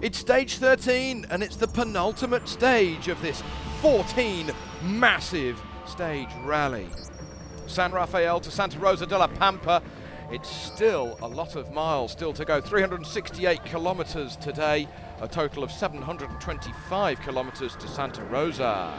It's stage 13, and it's the penultimate stage of this 14 massive stage rally. San Rafael to Santa Rosa de la Pampa. It's still a lot of miles still to go. 368 kilometers today, a total of 725 kilometers to Santa Rosa.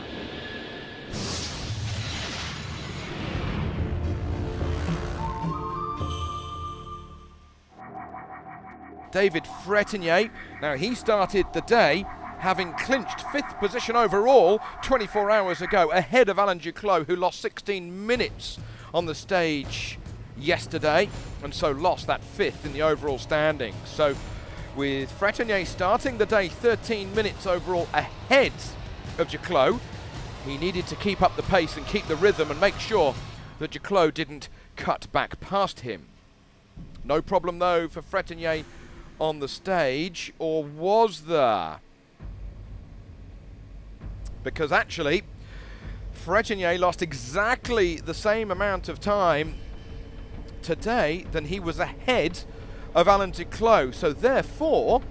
David Frétigné, now he started the day having clinched 5th position overall 24 hours ago, ahead of Alain Duclos, who lost 16 minutes on the stage yesterday, and so lost that 5th in the overall standings. So with Frétigné starting the day 13 minutes overall ahead of Duclos, he needed to keep up the pace and keep the rhythm and make sure that Duclos didn't cut back past him. No problem though for Frétigné on the stage, or was there? Because actually Frétigné lost exactly the same amount of time today than he was ahead of Alain Duclos. So therefore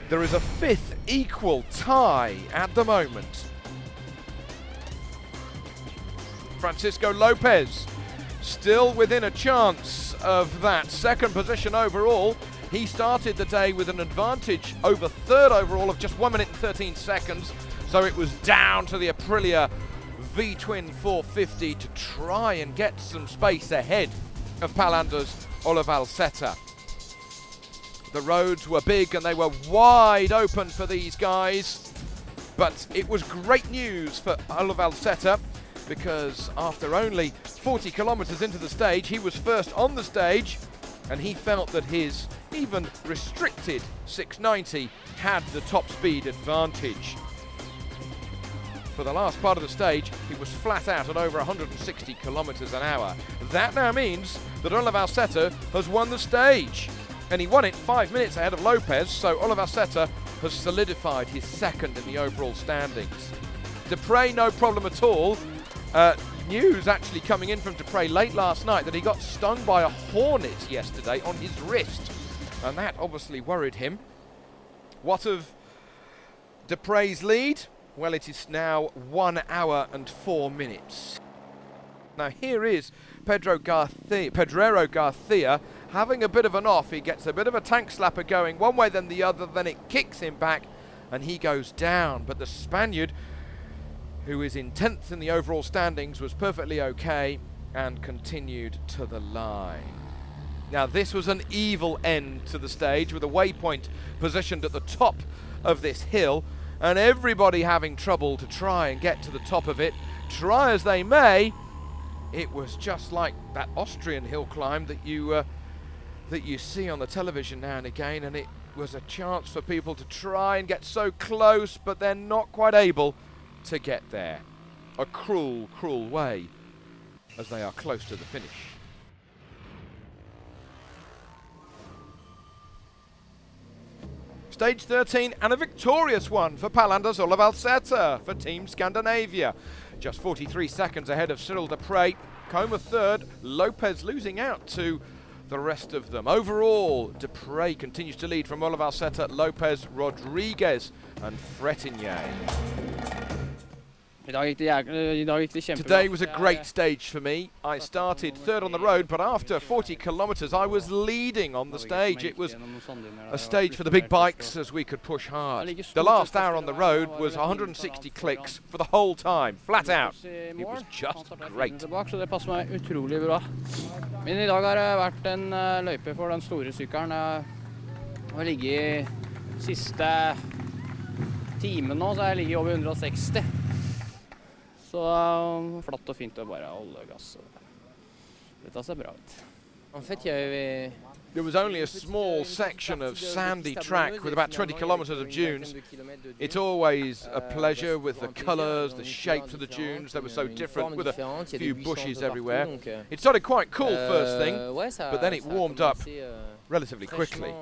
there is a 5th equal tie at the moment. Francisco Lopez still within a chance of that 2nd position overall. He started the day with an advantage over 3rd overall of just 1 minute and 13 seconds. So it was down to the Aprilia V-twin 450 to try and get some space ahead of Anders Ullevalseter. The roads were big and they were wide open for these guys, but it was great news for Ullevalseter, because after only 40 kilometers into the stage, he was first on the stage, and he felt that his even restricted 690 had the top speed advantage. For the last part of the stage, he was flat out at over 160 kilometers an hour. That now means that Ullevalseter has won the stage, and he won it 5 minutes ahead of Lopez, so Ullevalseter has solidified his 2nd in the overall standings. Despres, no problem at all. News actually coming in from Despres late last night that he got stung by a hornet yesterday on his wrist, and that obviously worried him. What of Despres' lead? Well, it is now 1 hour and 4 minutes. Now here is Pedrero Garcia having a bit of an off. He gets a bit of a tank slapper going one way then the other, then it kicks him back and he goes down. But the Spaniard, who is in 10th in the overall standings, was perfectly okay and continued to the line. Now this was an evil end to the stage, with a waypoint positioned at the top of this hill, and everybody having trouble to try and get to the top of it. Try as they may, it was just like that Austrian hill climb that you see on the television now and again, and it was a chance for people to try and get so close, but they're not quite able to get there. A cruel, cruel way, as they are close to the finish. Stage 13, and a victorious one for Anders Ullevalseter for Team Scandinavia. Just 43 seconds ahead of Cyril Despres. Coma 3rd, Lopez losing out to the rest of them. Overall, Despres continues to lead from Ullevalseter, Lopez, Rodriguez and Frétigné. Today was a great stage for me. I started 3rd on the road, but after 40 kilometers I was leading on the stage. It was a stage for the big bikes as we could push hard. The last hour on the road was 160 clicks for the whole time, flat out. It was just great. Men I dag har det vært en løype for den store sykkelen. Jeg har ligget siste timen nå, så har jeg ligget over 160. Så flatt og fint å bare holde gass. Dette ser bra ut. En fait, There was only a small section of sandy track with about 20 kilometers of dunes. It's always a pleasure with the colors, the shapes of the dunes. They were so different, with a few bushes everywhere. It started quite cool first thing, but then it warmed up relatively quickly.